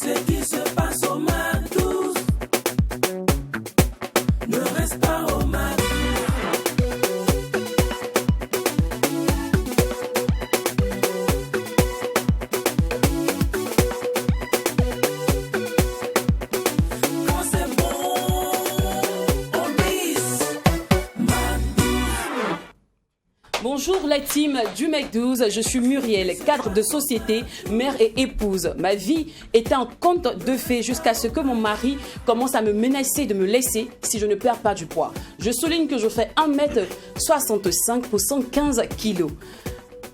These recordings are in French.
Ce qui se passe au McDo ne reste pas au McDo. Quand c'est bon, on bise. McDo. Bonjour la team du Mec12, je suis Muriel, cadre de société, mère et épouse. Ma vie est un conte de fées jusqu'à ce que mon mari commence à me menacer de me laisser si je ne perds pas du poids. Je souligne que je fais 1m65 pour 115 kg.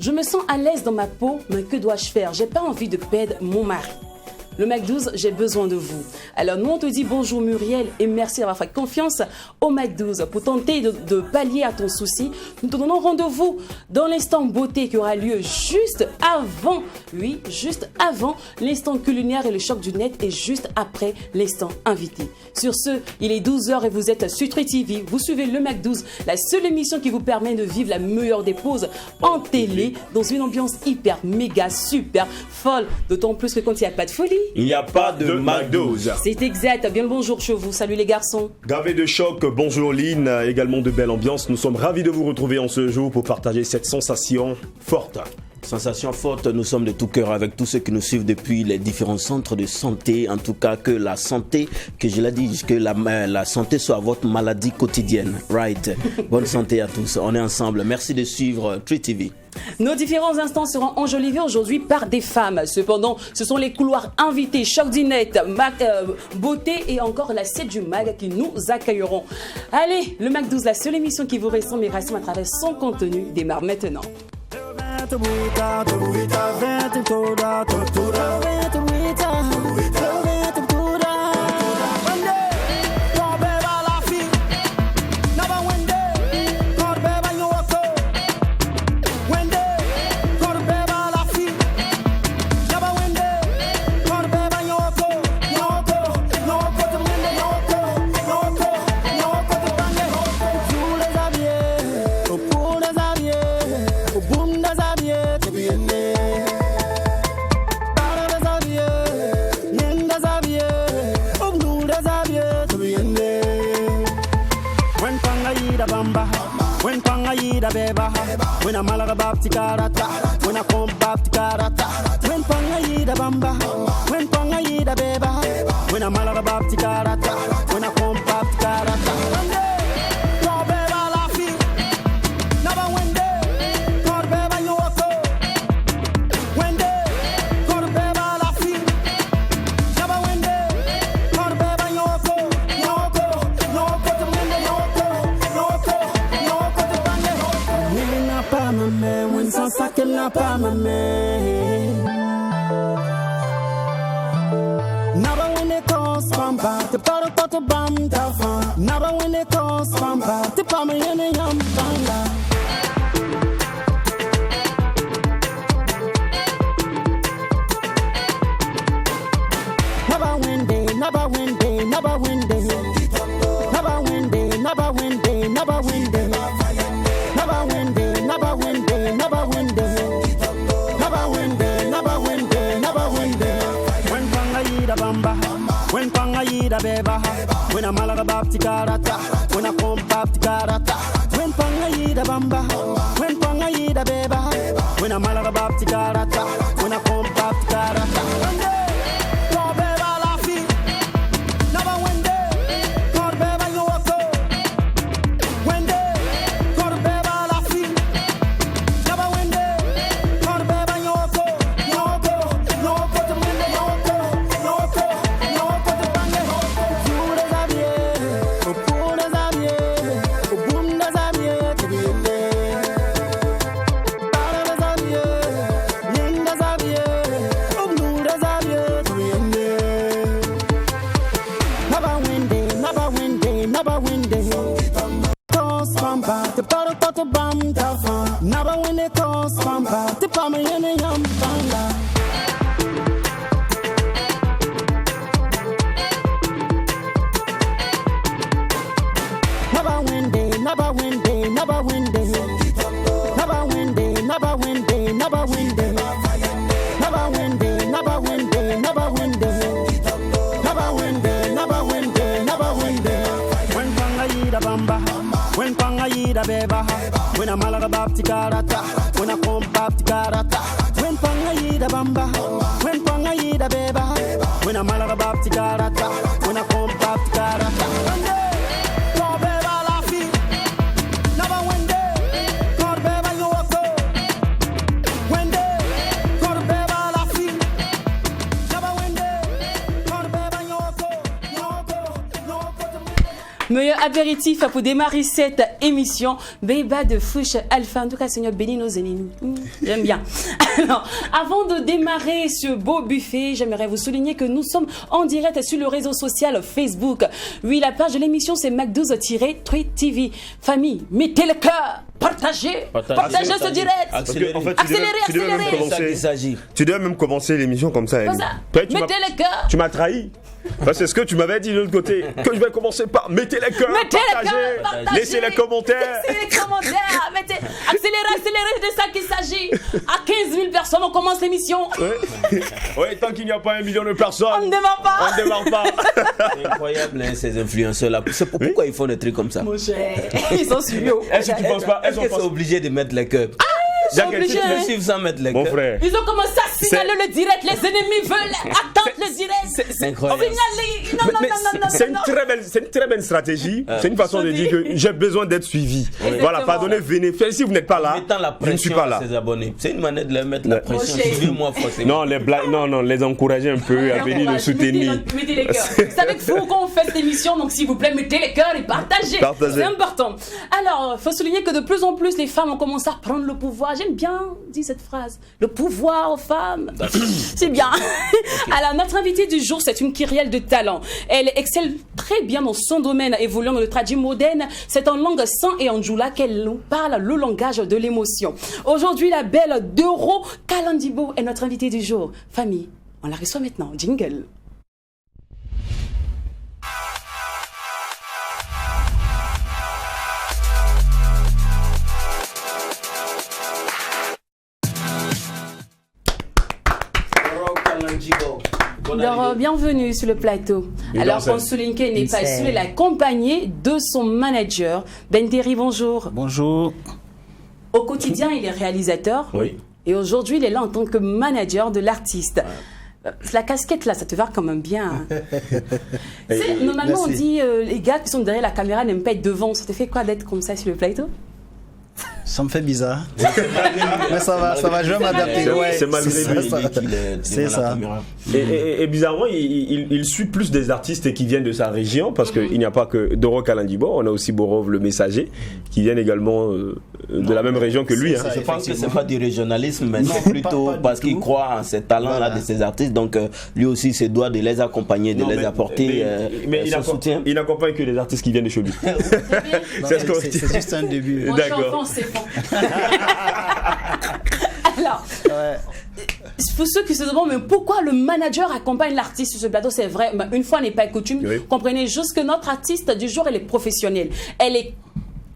Je me sens à l'aise dans ma peau, mais que dois-je faire? J'ai pas envie de perdre mon mari. Le Mec12, j'ai besoin de vous. Alors nous on te dit bonjour Muriel et merci d'avoir fait confiance au Mec12 pour tenter de pallier à ton souci. Nous te donnons rendez-vous dans l'instant beauté qui aura lieu juste avant, oui, juste avant l'instant culinaire et le choc du net et juste après l'instant invité. Sur ce, il est 12h et vous êtes sur Tri TV. Vous suivez le Mec12, la seule émission qui vous permet de vivre la meilleure des pauses en télé dans une ambiance hyper, méga, super, folle. D'autant plus que quand il n'y a pas de folie, il n'y a pas de McDo. c'est exact. Bien le bonjour chez vous. Salut les garçons. Gavé de choc, bonjour Lynn, également de belle ambiance. Nous sommes ravis de vous retrouver en ce jour pour partager cette sensation forte. Sensation forte, nous sommes de tout cœur avec tous ceux qui nous suivent depuis les différents centres de santé. En tout cas, que la santé, que je l'ai dit, que la santé soit votre maladie quotidienne. Right. Bonne santé à tous. On est ensemble. Merci de suivre Tri TV. Nos différents instants seront enjolivés aujourd'hui par des femmes. Cependant, ce sont les couloirs invités, Choc du Net, Beauté et encore la 7 du Mag qui nous accueilleront. Allez, le Mac 12, la seule émission qui vous ressemble et rassemble à travers son contenu, démarre maintenant. When I'm malaga bapti karata, when I come bapti karata, when panga yida bamba, when panga yida beba, when I'm malaga bapti karata, when I come bapti karata. Pas ma mère. Naba when it comes from back, the bottle got a bomb down. Naba when it comes from back, the palm in a yum banga. Naba when day, naba when day, naba when day. Naba when day, naba when day, naba when day. Naba when day, naba when day, naba when day. When panga yida beba, when I'm malaga bapti karata, when I come bapti karata, when panga yida bamba, when panga yida beba, when I'm malaga bapti karata, when I come bapti karata. beba. When I'm malaga bapti karata, when I come bapti karata. When panga yida bamba, when panga yida beba. When I'm malaga bapti karata, when I come bapti karata. Kor beba la fi, naba wende. Kor beba yoko, wende. Kor beba la fi, naba wende. Kor beba yoko, yoko, yoko. Meilleur apéritif pour démarrer cette émission. Beba de Fouche Alpha. En tout cas, Seigneur, bénis nos ennemis. J'aime bien. Alors, avant de démarrer ce beau buffet, j'aimerais vous souligner que nous sommes en direct sur le réseau social Facebook. Oui, la page de l'émission, c'est Mac12-3 TV. Famille, mettez le cœur. Partagez ce direct. Accélérez. En fait, Tu devais même commencer l'émission comme ça. Comme ça. Mettez le cœur. Tu m'as trahi. C'est ce que tu m'avais dit de l'autre côté. Que je vais commencer par mettez les cœurs, partagez, laissez les commentaires. Accélérez, de ça qu'il s'agit. À 15 000 personnes, on commence l'émission. Oui, tant qu'il n'y a pas 1 million de personnes, on ne démarre pas. C'est incroyable, hein, ces influenceurs-là. C'est pourquoi ils font des trucs comme ça. Mon cher, ils sont studios. Est-ce que tu penses pas? Est-ce qu'ils sont obligés de mettre les cœurs? Ils sont obligés. Ils suivent sans mettre les cœurs. Mon frère. Ils ont commencé à signaler le direct. Les ennemis veulent attendre le direct. C'est incroyable. C'est une très belle stratégie. C'est une façon de dire que j'ai besoin d'être suivi. Voilà, pardonnez, venez. Si vous n'êtes pas là, je ne suis pas là. Ses abonnés. C'est une manière de leur mettre la pression. Suivez-moi forcément. Non, les encourager un peu à venir nous soutenir. Mettez les cœurs. C'est avec vous qu'on fait cette émission, donc s'il vous plaît, mettez les cœurs et partagez. C'est important. Alors, il faut souligner que de plus en plus, les femmes ont commencé à prendre le pouvoir. J'aime bien dire cette phrase. Le pouvoir aux femmes. C'est bien. Alors, notre invitée du jour, c'est une kyrielle de talent. Elle excelle très bien dans son domaine, évoluant dans le traduit moderne. C'est en langue san et en djoula qu'elle nous parle le langage de l'émotion. Aujourd'hui, la belle Doro Kalandibo est notre invitée du jour. Famille, on la reçoit maintenant. Jingle. Alors, bienvenue sur le plateau. Alors, on souligne qu'elle n'est pas seule, elle est accompagnée de son manager. Ben Terry, bonjour. Bonjour. Au quotidien, il est réalisateur. Oui. Et aujourd'hui, il est là en tant que manager de l'artiste. La casquette là, ça te va quand même bien. Normalement, on dit les gars qui sont derrière la caméra n'aiment pas être devant. Ça te fait quoi d'être comme ça sur le plateau? Ça me fait bizarre. Mais ça va, je vais m'adapter. C'est malgré lui. C'est ça. Et bizarrement, il suit plus des artistes qui viennent de sa région, parce qu'il n'y a pas que Doro Kalandibo, on a aussi Borov le Messager, qui viennent également de la même région que lui. Je pense que ce n'est pas du régionalisme, mais c'est plutôt parce qu'il croit en ces talents-là de ces artistes. Donc lui aussi, se doit de les accompagner, de les apporter son soutien. Il n'accompagne que les artistes qui viennent de chez lui. C'est juste un début. D'accord. C'est bon. Alors, pour ceux qui se demandent, mais pourquoi le manager accompagne l'artiste sur ce plateau? C'est vrai, une fois n'est pas coutume. Oui. Comprenez juste que notre artiste du jour, elle est professionnelle. Elle est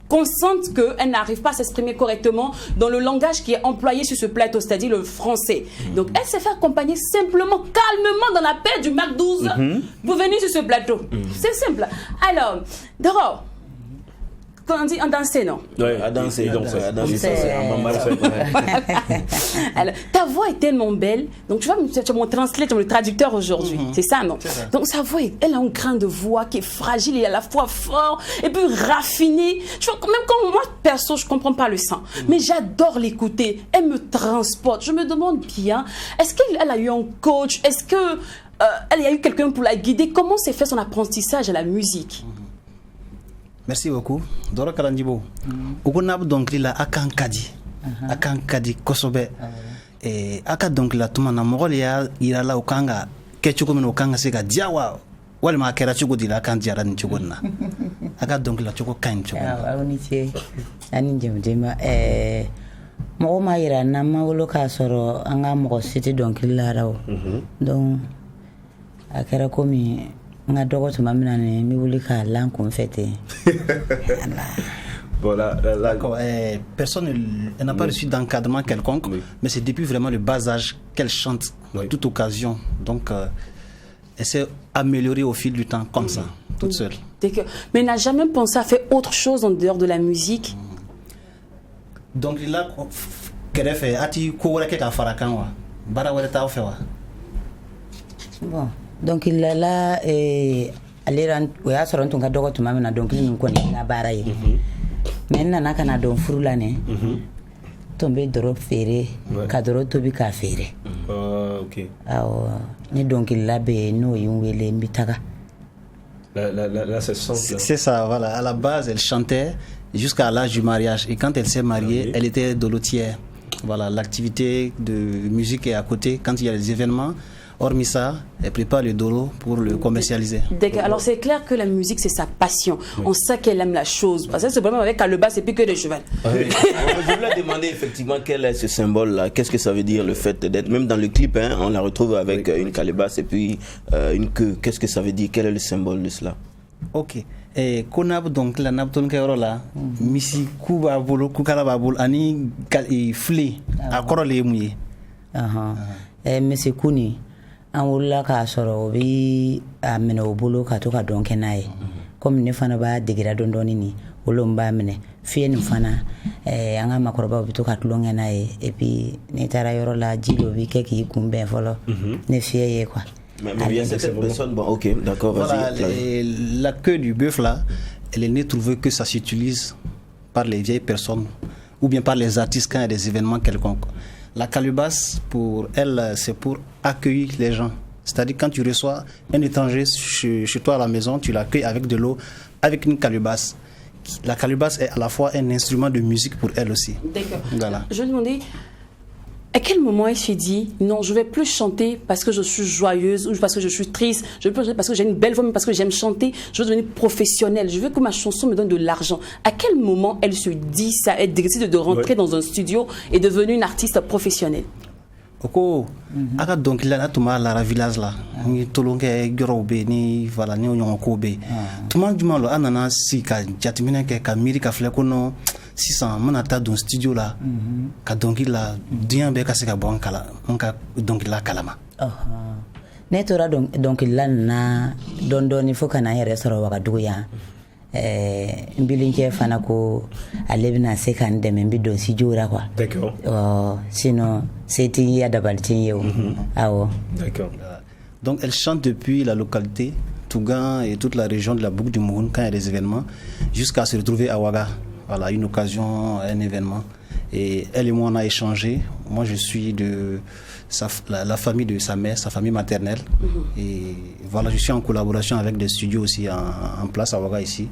consciente qu'elle n'arrive pas à s'exprimer correctement dans le langage qui est employé sur ce plateau, c'est-à-dire le français. Donc, elle s'est fait accompagner simplement, calmement, dans la paix du Mac 12. Vous venez sur ce plateau. C'est simple. Alors, Doro, on dit en danser, non? Oui, à danser. Alors, ta voix est tellement belle. Donc, tu vois, tu es mon translateur, mon traducteur aujourd'hui. C'est ça, non? Donc, sa voix, elle a un grain de voix qui est fragile et à la fois fort et puis raffiné. Tu vois, même quand moi, perso, je ne comprends pas le sang. Mais j'adore l'écouter. Elle me transporte. Je me demande bien, est-ce qu'elle a eu un coach? Est-ce qu'elle a eu quelqu'un pour la guider? Comment s'est fait son apprentissage à la musique? Merci beaucoup. Doro Kalandibo. Ukunab donc la akan kadi kosobe. Et aka donc la tuma na mogol ya irala ukanga kechuko min ukanga sega diawa wala ma kera chugo dila kan diara ni chugo na. Aka donc la chugo kan chugo. Awoni che ani jema mo ma ira na ma wolo ka soro anga mo city donc la raw. Donc akera komi nga dogo tuma mina ne mi wuli ka lan kon fete. Voilà, d'accord. Personne n'a pas reçu d'encadrement quelconque, mais c'est depuis vraiment le bas âge qu'elle chante toute occasion. Donc, elle s'est améliorée au fil du temps, comme ça, toute seule. Mais elle n'a jamais pensé à faire autre chose en dehors de la musique? donc là kɛrɛfɛ a ti ko wɛrɛ kɛ ka fara kan wa baara wɛrɛ t'aw fɛ wa bon dɔnkilila la ale o y'a sɔrɔ n tun ka dɔgɔ tuma min na dɔnkili nin kɔni na baara ye mais n nana ka na dɔn furu la ne tun bɛ dɔrɔ feere ka dɔrɔ tobi k'a feere awɔ ni dɔnkilila bɛ yen n'o ye n wele n bɛ taga. Là, c'est ça, voilà. À la base, elle chantait jusqu'à l'âge du mariage. Et quand elle s'est mariée, elle était dolotière. Voilà, l'activité de musique est à côté. Quand il y a des événements, hormis ça, elle prépare le dolo pour le commercialiser. Alors c'est clair que la musique, c'est sa passion. On sait qu'elle aime la chose. Parce que c'est vraiment avec Calebas, c'est plus que des chevals. Oui. Je voulais demander effectivement quel est ce symbole-là. Qu'est-ce que ça veut dire le fait d'être, même dans le clip, hein, on la retrouve avec une calebasse et puis une queue. Qu'est-ce que ça veut dire? Quel est le symbole de cela? Ok. Konab donc la nabton kerola misi kuba bolo kukala babul ani flé akoro le muye. Monsieur Kuni an wulila k'a sɔrɔ o bɛ a minɛ o bolo ka to ka dɔn kɛ n'a ye komi ne fana b'a degera dɔɔni ni olu b'a minɛ fiye nin fana an ka makɔrɔbaw bɛ to ka tulon kɛ n'a ye et puis ne taara yɔrɔ la ji dɔ bɛ kɛ k'i kunbɛn fɔlɔ ne fiye ye quoi. Mais il y a cette personne, bon, ok, d'accord, voilà, vas-y. La queue du bœuf là, elle est née trouver que ça s'utilise par les vieilles personnes ou bien par les artistes quand il y a des événements quelconques. La calebasse, pour elle, c'est pour accueillir les gens. C'est-à-dire quand tu reçois un étranger chez toi à la maison, tu l'accueilles avec de l'eau, avec une calebasse. La calebasse est à la fois un instrument de musique pour elle aussi. D'accord. Voilà. Je me demandais, à quel moment elle s'est dit, non, je vais plus chanter parce que je suis joyeuse ou parce que je suis triste, je veux plus chanter parce que j'ai une belle voix, mais parce que j'aime chanter, je veux devenir professionnelle, je veux que ma chanson me donne de l'argent. À quel moment elle se dit ça, elle décide de rentrer dans un studio et devenir une artiste professionnelle? Oko aka donc la tuma la village là ni tolonge gorobe ni voilà ni onyo ko be tuma juma lo anana si ka jatimina ke ka miri ka fle ko no 600 mana ta don studio là ka donc la dien be ka se ka bon kala on ka donc la kalama ne tora donc la na don il faut kana yere soro waka duya mbilinke fana ko ale bina se kan de membi don si jura quoi. D'accord. Sinon c'était ya dabaltin yo. D'accord. Donc elle chante depuis la localité Tougan et toute la région de la Boucle du Mouhoun quand il y a des événements jusqu'à se retrouver à Ouaga. Voilà, une occasion, un événement. Et elle et moi on a échangé. Moi je suis de la famille de sa mère, sa famille maternelle. Et voilà, je suis en collaboration avec des studios aussi en place à Ouaga ici.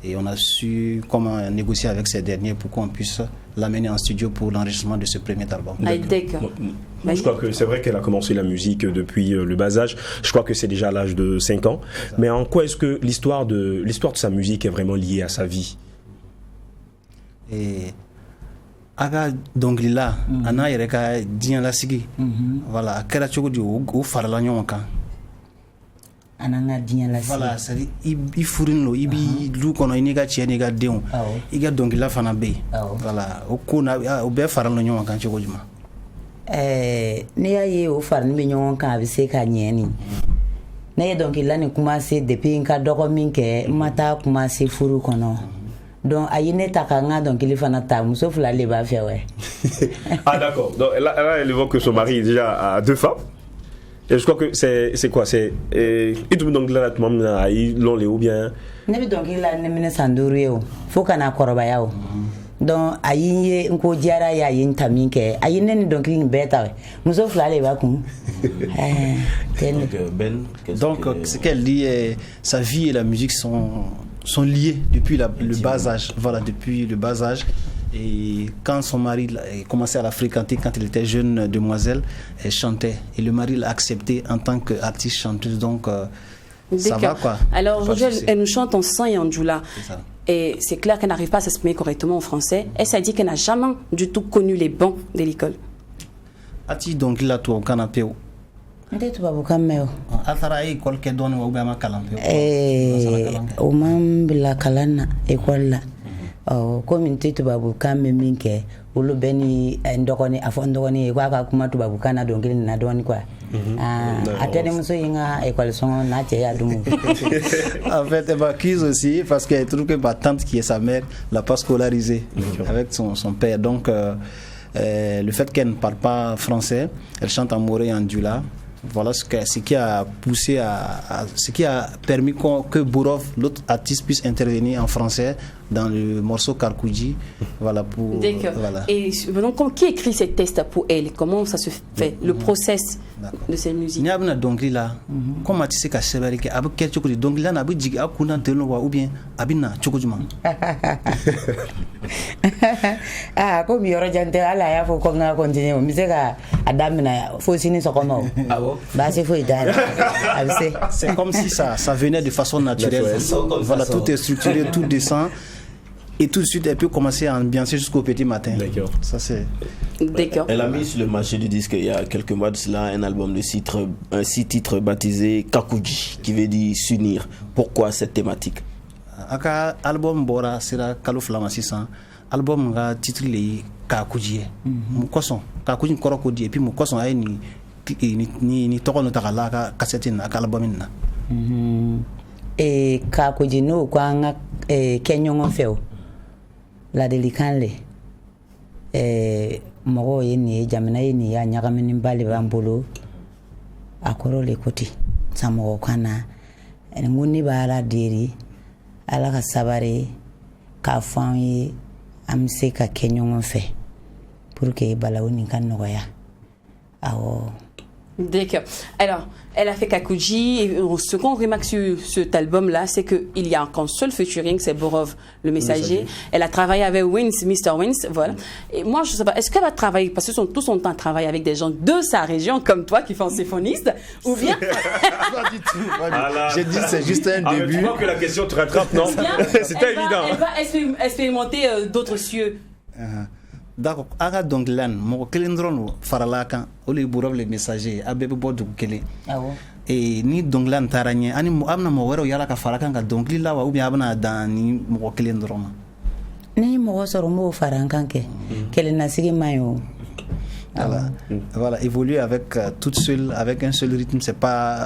Et on a su comment négocier avec ces derniers pour qu'on puisse l'amener en studio pour l'enregistrement de ce premier album. D'accord. Je crois que c'est vrai qu'elle a commencé la musique depuis le bas âge. Je crois que c'est déjà à l'âge de 5 ans. Mais en quoi est-ce que l'histoire de sa musique est vraiment liée à sa vie? Et aga donc là ana yere ka diɲɛ lasigi voilà a kɛra cogo di o farala ɲɔgɔn kan ananga diɲɛ lasigi voilà c'est i furin lo i bi du kɔnɔ i n'i ka cɛ n'i ka denw i ka dɔnkilila fana bɛ yen voilà o ko na o bɛɛ farala ɲɔgɔn kan cogo jumɛn ne y'a ye o farani bɛ ɲɔgɔn kan a bɛ se ka ɲɛ ni ne ye dɔnkilila ni commencé depuis n ka dɔgɔ min kɛ n ma taa commencé furu kɔnɔ. Donc, Aïne Takanga, donc il est fanata, Mousso Flale va faire, ouais. Ah, d'accord. Donc, là, elle évoque que son mari est déjà à 2 femmes. Et je crois que c'est quoi? C'est. Et tout le monde, là, tout le monde, l'on les ou bien. Ne donc il a ne sandurio. Faut qu'on a corbayao. Donc, Aïe, un coup diara ya yin taminke. Aïne, donc il bêta. Mousso Flale va comme. Donc, ce qu'elle dit, sa vie et la musique sont liés depuis le bas âge. Voilà, depuis le bas âge. Et quand son mari commençait à la fréquenter, quand elle était jeune demoiselle, elle chantait. Et le mari l'a acceptée en tant qu'artiste chanteuse. Donc, ça va quoi. Alors aujourd'hui, elle nous chante en sang et en djoula. Et c'est clair qu'elle n'arrive pas à s'exprimer correctement en français. Elle s'est dit qu'elle n'a jamais du tout connu les bancs de l'école. Ati donc il a tout au canapé. Atara école ke don wa ba makalampe. O mam bila kalana école la. Comme tu babu kan minke ulu beni ndokoni afondokoni kwa ka kuma tu babu kana dongili na doni kwa. atene muso yinga école son na te ya dumu. En fait, elle m'accuse aussi parce qu'elle trouve que ma tante, qui est sa mère, l'a pas scolarisée avec son père. Donc, le fait qu'elle ne parle pas français, elle chante en moré et en dula. Voilà ce qui a poussé ce qui a permis que Bourov, l'autre artiste, puisse intervenir en français dans le morceau Karkoudji. Voilà pour. D'accord. Voilà. Et donc, qui écrit ces textes pour elle? Comment ça se fait? Le process de ces musiques? Ni abna dongli là, comment tu sais qu'à Sebari que abu quel chocolat dongli là n'abu jig akuna telo wa ou bien abina chocolat. Ah, comme yoro jante ala ya fo ko nga continue mi se ka adamina fo sini sokomo. Ah bon? Bah c'est fo idara. C'est comme si ça venait de façon naturelle. Voilà, tout est structuré, tout descend. Et tout de suite, elle peut commencer à ambiancer jusqu'au petit matin. D'accord. Ça, c'est... D'accord. Elle a mis sur le marché du disque il y a quelques mois de cela un album de 6 titres baptisé Kakuji, qui veut dire s'unir. Pourquoi cette thématique? Aka album Bora sera Kalo Flama 600. Album nga titre le Kakuji. Mukoson. Kakuji Korokodi. Et puis Mukoson a ni toko no takala ka cassette na ka album na. Et Kakuji no kwa nga kenyongo feo. La delikanle mogo yeni jamana yeni ya nyagamini mbali bambulu akoro le koti samogo kana nguni bala diri ala ka sabare ka fanyi amse ka kenyongo fe pour que balawuni kan noya awo. D'accord. Alors, elle a fait Kakuji. Et ce qu'on remarque sur cet album-là, c'est qu'il y a qu'un seul featuring, c'est Borov, le messager. Elle a travaillé avec Wins, Mr. Wins, voilà. Et moi, je sais pas, est-ce qu'elle va travailler, parce que tout son temps travaille avec des gens de sa région, comme toi, qui font symphoniste, ou bien... Pas du tout. J'ai dit, c'est juste un début. Tu vois que la question te rattrape, non? C'était évident. Elle va expérimenter d'autres cieux. D'accord. Aga donc lan mo kelindron faralaka oli Bourov le messager abebe bodu kele. Et ni donc lan taranye ani mo amna mo wero yala ka faraka nga donc lila wa ubi abna dani mo kelindron. Ni mo soro mo faranka ke kelina sigi mayo. Voilà, évoluer avec avec un seul rythme, c'est pas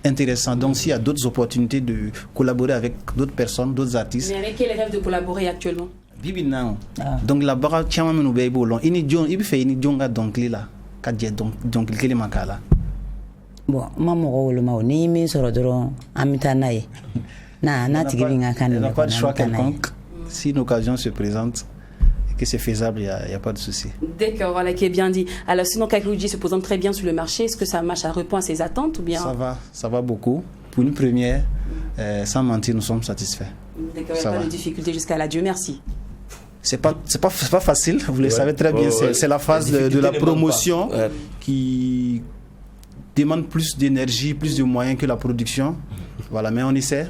intéressant. Donc s'il y a d'autres opportunités de collaborer avec d'autres personnes, d'autres artistes. Mais avec qui elle rêve de collaborer actuellement? Bibi now. Donc la barra chama menu be bolon. Ini John, ibi fe ini jonga donc lila. Kadje donc kele makala. Bon, maman rôle ma ni mi soro doro amita nae. Na tigi binga kan. Il n'y a pas de choix quelconque. Si une occasion se présente et que c'est faisable, il y a pas de souci. D'accord, voilà qui est bien dit. Alors sinon Kakuji se présente très bien sur le marché. Est-ce que ça marche, ça répond à ses attentes ou bien? Ça va beaucoup. Pour une première, sans mentir, nous sommes satisfaits. D'accord, il n'y a pas de difficulté jusqu'à là. Dieu merci. C'est pas facile, vous le savez très bien. C'est la phase de la promotion qui demande plus d'énergie, plus de moyens que la production. Voilà, mais on essaie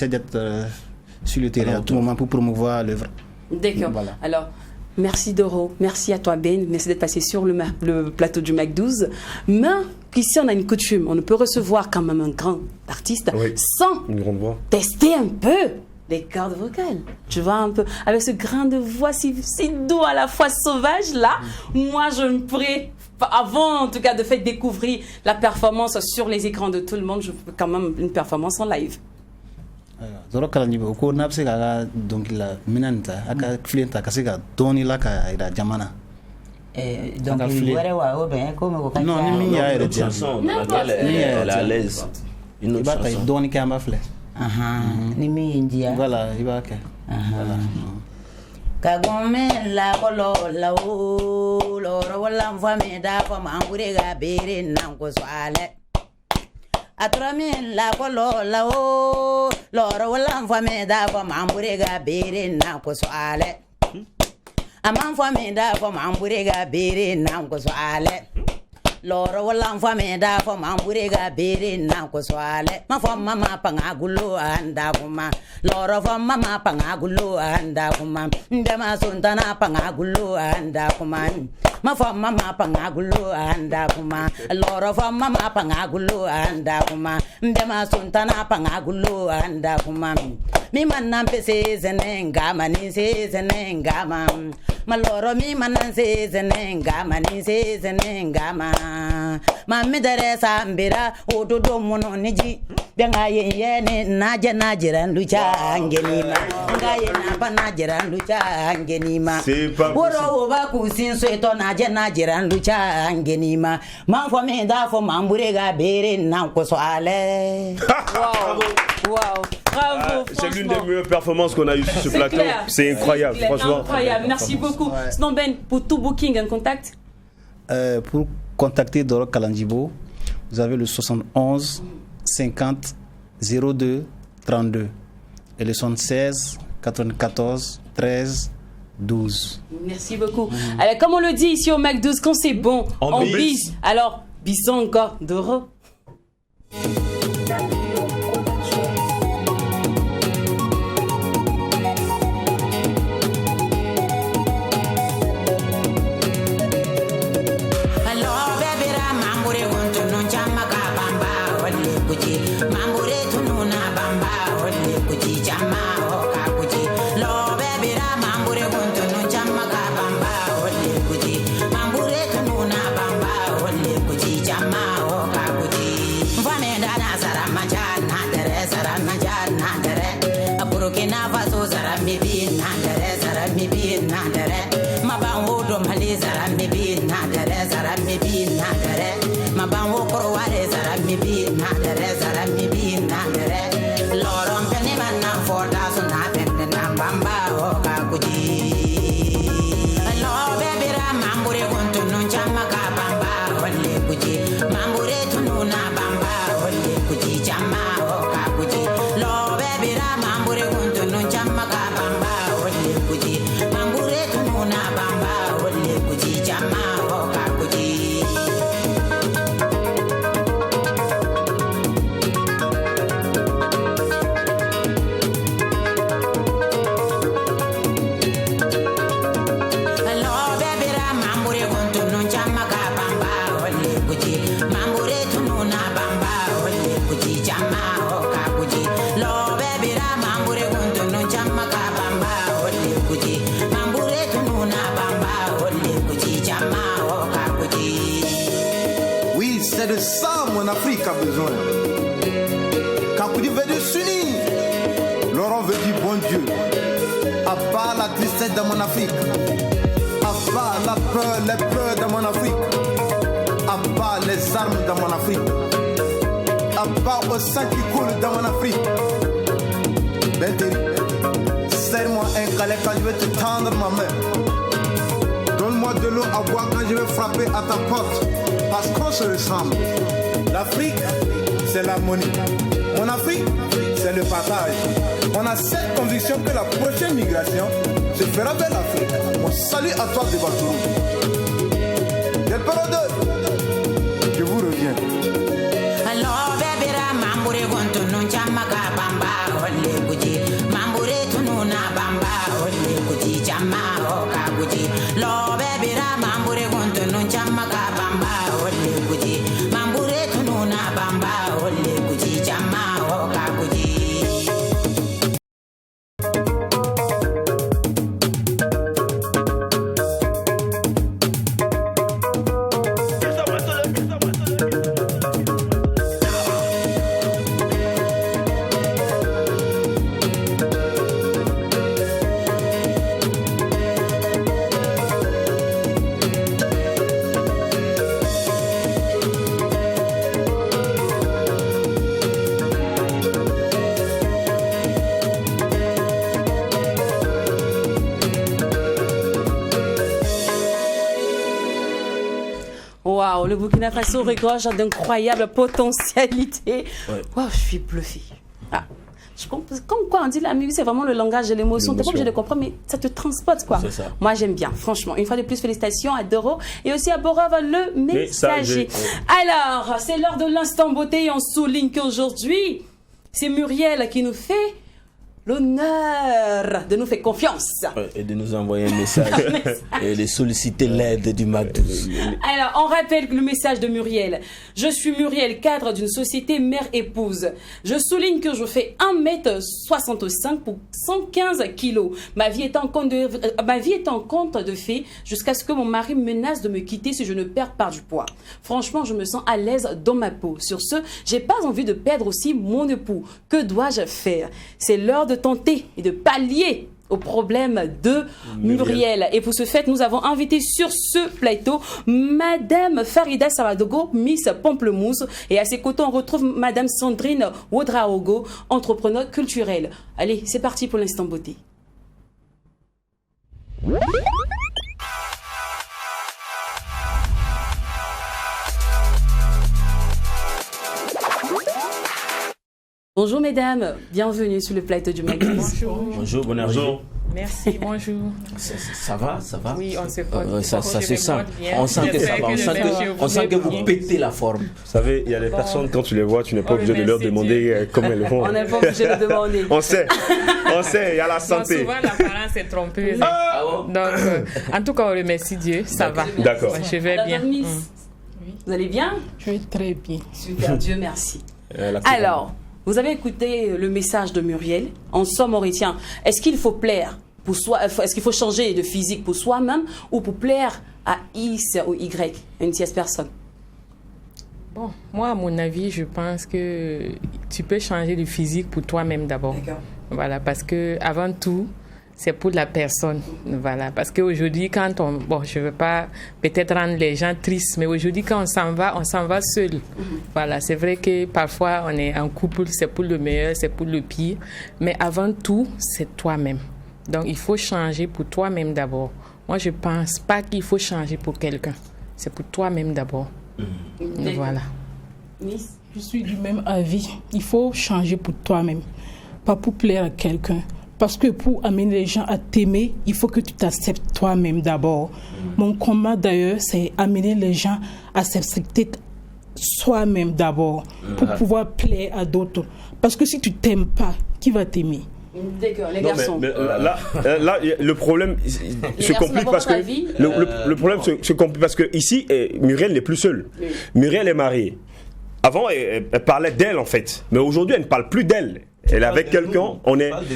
d'être sur le terrain à tout moment pour promouvoir l'œuvre. D'accord. Voilà. Alors, merci Doro, merci à toi Ben, merci d'être passé sur le plateau du Mac 12. Mais ici on a une coutume, on ne peut recevoir quand même un grand artiste sans une grande voix. Tester un peu les cordes vocales. Tu vois un peu, avec ce grain de voix si doux à la fois sauvage là, moi je me pourrais, avant en tout cas de faire découvrir la performance sur les écrans de tout le monde, je veux quand même une performance en live. Zoro kalanjibo ko napse ka donc la minanta aka flenta kasika doni la ka ida jamana. Donc il were wa o ben ko me ko kan. Non, ni mi ya ere chanson dans laquelle elle est à l'aise. Une autre chanson. Doni ka mafle. Ni mi india. Voilà, ibaka. Voilà. Kagome la kolo la o loro wala mfame da fa mangure ga bere nan ko swale. Atrami la kolo la o loro wala mfame da fa mangure ga bere nan ko swale. Amam fame da fa mangure ga bere nan ko swale. Loro wala mfame da fa mambure ga bere na ko swale ma fa mama panga gulo anda kuma loro fa mama panga gulo anda kuma ndama suntana panga gulo anda kuma ma fa mama panga gulo anda kuma loro fa mama panga gulo anda kuma ndama suntana panga gulo anda kuma mi manna pese zenenga mani se zenenga maloro mi mananse zenenga maninse zenenga ma midare sambira ododo mono niji benga yene naje najiran lucha angenima ngaye na banajiran lucha angenima woro oba kusin sweto naje najiran lucha angenima man fo mi da fo mambure ga bere nan ko so ale. Wow, bravo. C'est l'une des meilleures performances qu'on a eues sur ce plateau. C'est incroyable, franchement. Incroyable, merci beaucoup. Sinon, Ben, pour tout booking, un contact Pour contacter Doro Kalanjibo, vous avez le 71 50 02 32 et le 76 94 13 12. Merci beaucoup. Alors, comme on le dit ici au Mac 12, quand c'est bon, on bise. bise. Alors, bisons encore, Doro. C'est de ça mon Afrique a besoin. Kakoudi veut de s'unir. Laurent veut dire bon Dieu. Abat la tristesse de mon Afrique. Abat la peur, les peurs de mon Afrique. Abat les armes de mon Afrique. Abat au sang qui coule dans mon Afrique. Benteri, serre-moi un câlin quand je vais te tendre ma main. Donne-moi de l'eau à boire quand je vais frapper à ta porte. Parce qu'on se ressemble. L'Afrique, c'est l'harmonie. Mon Afrique, c'est le partage. On a cette conviction que la prochaine migration se fera vers l'Afrique. Mon salut à toi de Batourou. Del Paro 2, je vous reviens. Alors, bébé, Mambouré, Gonto, non Chamaka, Bamba, Olé, Gouji. Mambouré, Tununa, Bamba, Olé, Gouji, Chama, Oka, Gouji. Lo, bébé, Mambouré, Gonto, non Chamaka, Bamba, Olé, Gouji. Mambouré, Tununa, Bamba, Olé, Gouji, Chama, Oka, Gouji. Waouh, le Burkina Faso regorge d'incroyables potentialités. Ouais. Waouh, je suis bluffée. Ah, comme quoi on dit la musique, c'est vraiment le langage de l'émotion. T'es pas obligé de comprendre, mais ça te transporte quoi. C'est ça. Moi j'aime bien, franchement. Une fois de plus, félicitations à Doro et aussi à Borov, le messager. Alors, c'est l'heure de l'instant beauté et on souligne qu'aujourd'hui, c'est Muriel qui nous fait l'honneur de nous faire confiance. Et de nous envoyer un message et de solliciter l'aide du MAC12. Alors, on rappelle le message de Muriel. Je suis Muriel, cadre d'une société mère-épouse. Je souligne que je fais 1m65 pour 115 kilos. Ma vie est en compte de fait jusqu'à ce que mon mari menace de me quitter si je ne perds pas du poids. Franchement, je me sens à l'aise dans ma peau. Sur ce, j'ai pas envie de perdre aussi mon époux. Que dois-je faire? C'est l'heure de tenter et de pallier au problème de Muriel. Et pour ce fait, nous avons invité sur ce plateau Madame Farida Saradogo, Miss Pamplemousse. Et à ses côtés, on retrouve Madame Sandrine Wodraogo, entrepreneur culturelle. Allez, c'est parti pour l'instant beauté. Bonjour mesdames, bienvenue sur le plateau du magazine. Bonjour, bonne arrivée. Merci, bonjour. Ça va? Oui, on se porte. Ça se sent. On sent que ça va. On sent que vous pétez la forme. Vous savez, il y a des personnes, quand tu les vois, tu n'es pas obligé de leur demander comment elles vont. On n'est pas obligé de demander. On sait, il y a la santé. Souvent, l'apparence est trompeuse. Donc, en tout cas, on remercie Dieu, ça va. D'accord. Je vais bien. Vous allez bien? Je vais très bien. Super, Dieu merci. Alors, vous avez écouté le message de Muriel. En somme, on retient, est-ce qu'il faut plaire pour soi, est-ce qu'il faut changer de physique pour soi-même ou pour plaire à X ou Y, une tierce personne? Bon, moi, à mon avis, je pense que tu peux changer de physique pour toi-même d'abord. D'accord. Voilà, parce que avant tout, c'est pour la personne. Voilà, parce qu'aujourd'hui, quand on... Bon, je ne veux pas peut-être rendre les gens tristes, mais aujourd'hui, quand on s'en va seul. Voilà, c'est vrai que parfois, on est en couple, c'est pour le meilleur, c'est pour le pire. Mais avant tout, c'est toi-même. Donc, il faut changer pour toi-même d'abord. Moi, je ne pense pas qu'il faut changer pour quelqu'un. C'est pour toi-même d'abord. Voilà. Miss? Je suis du même avis. Il faut changer pour toi-même, pas pour plaire à quelqu'un. Parce que pour amener les gens à t'aimer, il faut que tu t'acceptes toi-même d'abord. Mon combat d'ailleurs, c'est amener les gens à s'accepter soi-même d'abord pour pouvoir plaire à d'autres. Parce que si tu t'aimes pas, qui va t'aimer? D'accord, les garçons. Mais là, le problème se complique parce que le problème se complique parce que ici, Muriel n'est plus seule. Oui. Muriel est mariée. Avant, elle parlait d'elle en fait, mais aujourd'hui, elle ne parle plus d'elle. Elle est avec quelqu'un,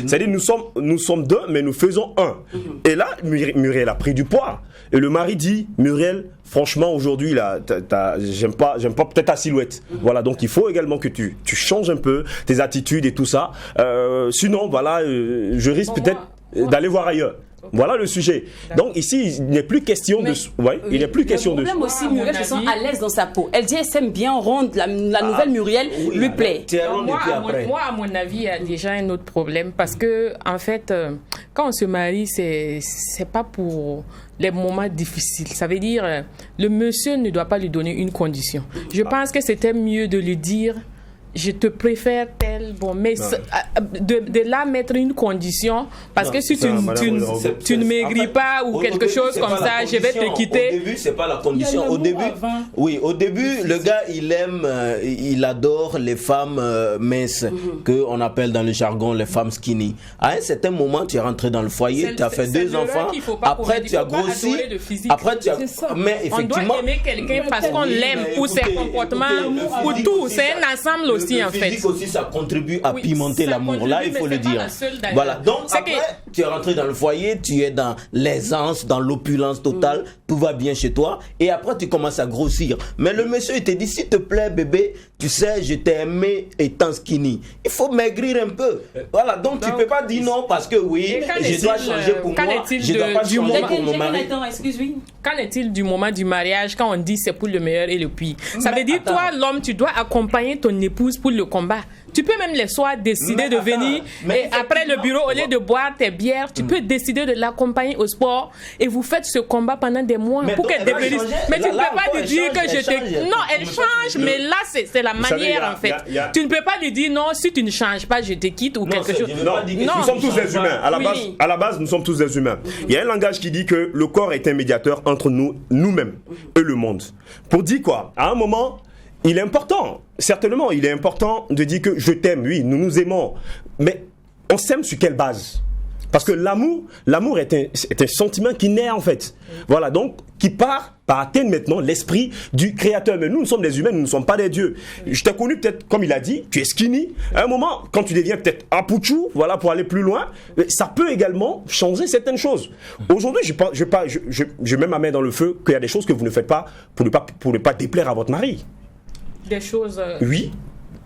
c'est-à-dire nous sommes deux, mais nous faisons un. Et là, Muriel a pris du poids. Et le mari dit, Muriel, franchement, aujourd'hui, là, j'aime pas peut-être ta silhouette. Voilà, donc il faut également que tu changes un peu tes attitudes et tout ça. Sinon, voilà, je risque peut-être d'aller voir ailleurs. Voilà le sujet. Donc ici, il n'est plus question de... Ouais, il n'est plus question de... Le problème aussi, Muriel se sent à l'aise dans sa peau. Elle dit, elle s'aime bien rendre, la nouvelle Muriel lui plaît. Moi, à mon avis, il y a déjà un autre problème. Parce que, en fait, quand on se marie, c'est pas pour les moments difficiles. Ça veut dire, le monsieur ne doit pas lui donner une condition. Je pense que c'était mieux de lui dire... Je te préfère tel, bon, mais de là mettre une condition, parce que si tu ne maigris pas ou quelque chose comme ça, je vais te quitter. Au début, c'est pas la condition. Au début, le gars, il adore les femmes minces, qu'on appelle dans le jargon les femmes skinny. À un certain moment, tu es rentré dans le foyer, tu as fait 2 enfants, après tu as grossi, après tu as... Mais effectivement... On doit aimer quelqu'un parce qu'on l'aime, pour ses comportements, pour tout. C'est un ensemble aussi. Le physique aussi, ça contribue à pimenter l'amour. Là, il faut le dire. Voilà. Donc, après, tu es rentré dans le foyer, tu es dans l'aisance, dans l'opulence totale, tout va bien chez toi, et après, tu commences à grossir. Mais le monsieur, il te dit, s'il te plaît, bébé, tu sais, je t'ai aimé étant skinny. Il faut maigrir un peu. Voilà. Donc, tu ne peux pas dire non parce que oui, je dois changer pour moi. Je ne dois pas changer pour mon mari. Qu'en est-il du moment du mariage quand on dit c'est pour le meilleur et le pire? Ça veut dire, toi, l'homme, tu dois accompagner ton épouse pour le combat. Tu peux même les soirs décider de venir et après le bureau, au lieu de boire tes bières, tu peux décider de l'accompagner au sport et vous faites ce combat pendant des mois pour qu'elle débrise. Mais tu ne peux pas lui dire que je te... Non, elle change, mais là, c'est la manière en fait. Tu ne peux pas lui dire non, si tu ne changes pas, je te quitte ou quelque chose. Non, nous sommes tous des humains. À la base, nous sommes tous des humains. Il y a un langage qui dit que le corps est un médiateur entre nous-mêmes et le monde. Pour dire quoi? À un moment... Il est important, certainement, il est important de dire que je t'aime, oui, nous nous aimons, mais on s'aime sur quelle base? Parce que l'amour est un sentiment qui naît en fait. Voilà, donc qui part par atteindre maintenant l'esprit du Créateur. Mais nous sommes des humains, nous ne sommes pas des dieux. Je t'ai connu peut-être, comme il a dit, tu es skinny. À un moment, quand tu deviens peut-être apuchou, voilà, pour aller plus loin, ça peut également changer certaines choses. Aujourd'hui, je mets ma main dans le feu qu'il y a des choses que vous ne faites pas pour ne pas déplaire à votre mari. Des choses... Oui.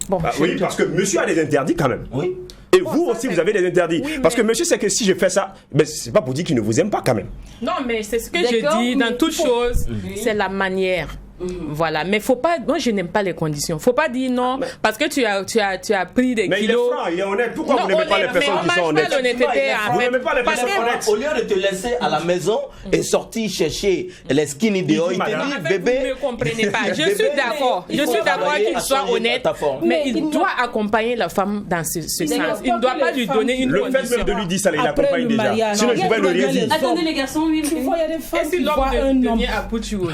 Bon, oui, parce que monsieur a des interdits quand même. Oui. Et vous aussi, vous avez des interdits. Oui, parce que monsieur sait que si je fais ça, ben, c'est pas pour dire qu'il ne vous aime pas quand même. Non, mais c'est ce que je dis dans toute chose, c'est la manière. Voilà, mais faut pas. Moi, je n'aime pas les conditions. Faut pas dire non parce que tu as pris des kilos. Mais il est franc, il est honnête. Pourquoi vous n'aimez pas les personnes qui sont honnêtes? Vous n'aimez pas les personnes honnêtes. Au lieu de te laisser à la maison et sortir chercher les skinny dehors, il te dit bébé. Vous ne comprenez pas. Je suis d'accord. Je suis d'accord qu'il soit honnête, mais il doit accompagner la femme dans ce sens. Il ne doit pas lui donner une condition. Le fait même de lui dire ça, il l'accompagne déjà. Sinon, je vais le rien dire. Attendez les garçons, oui. Tu vois, il y a des femmes qui voient un homme.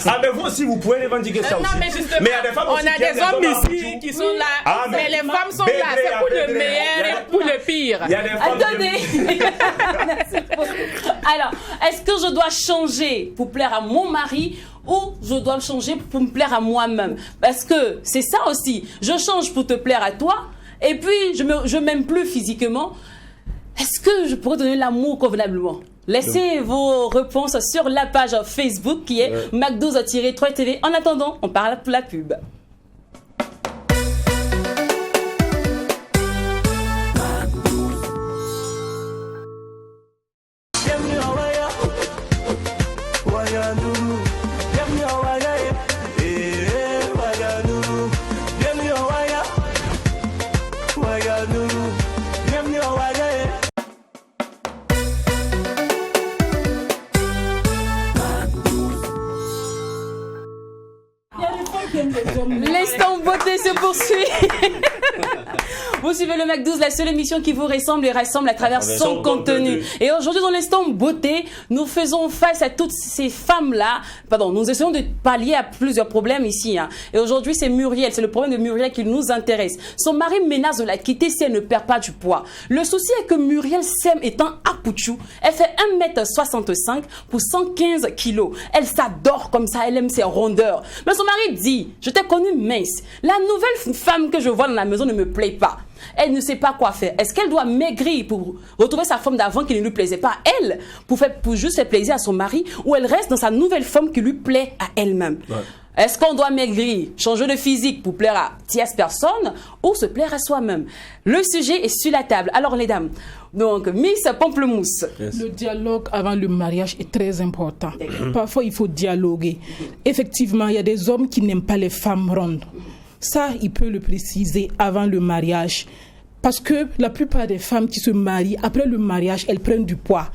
Ah, mais vous aussi, vous pouvez revendiquer ça aussi. Mais justement, on a des hommes ici qui sont là, mais les femmes sont là. C'est pour le meilleur et pour le pire. Attendez. Alors, est-ce que je dois changer pour plaire à mon mari ou je dois changer pour me plaire à moi-même? Parce que c'est ça aussi. Je change pour te plaire à toi et puis je m'aime plus physiquement. Est-ce que je pourrais donner l'amour convenablement? Laissez vos réponses sur la page Facebook qui est Mac12-3TV. En attendant, on parle pour la pub. L'instant beauté se poursuit. Vous suivez le Mac12, la seule émission qui vous ressemble et rassemble à travers son contenu. Et aujourd'hui, dans l'instant beauté, nous faisons face à toutes ces femmes-là. Pardon, nous essayons de pallier à plusieurs problèmes ici. Et aujourd'hui, c'est Muriel. C'est le problème de Muriel qui nous intéresse. Son mari menace de la quitter si elle ne perd pas du poids. Le souci est que Muriel s'aime étant apuchou. Elle fait 1m65 pour 115 kilos. Elle s'adore comme ça. Elle aime ses rondeurs. Mais son mari dit, je t'ai connue mince. La nouvelle femme que je vois dans la maison ne me plaît pas. Elle ne sait pas quoi faire. Est-ce qu'elle doit maigrir pour retrouver sa forme d'avant qui ne lui plaisait pas à elle, pour juste faire plaisir à son mari, ou elle reste dans sa nouvelle forme qui lui plaît à elle-même? Est-ce qu'on doit maigrir, changer de physique pour plaire à tierce personne ou se plaire à soi-même? Le sujet est sur la table. Alors les dames, donc Miss Pamplemousse. Le dialogue avant le mariage est très important. Parfois il faut dialoguer. Effectivement, il y a des hommes qui n'aiment pas les femmes rondes. Ça, il peut le préciser avant le mariage. Parce que la plupart des femmes qui se marient, après le mariage, elles prennent du poids.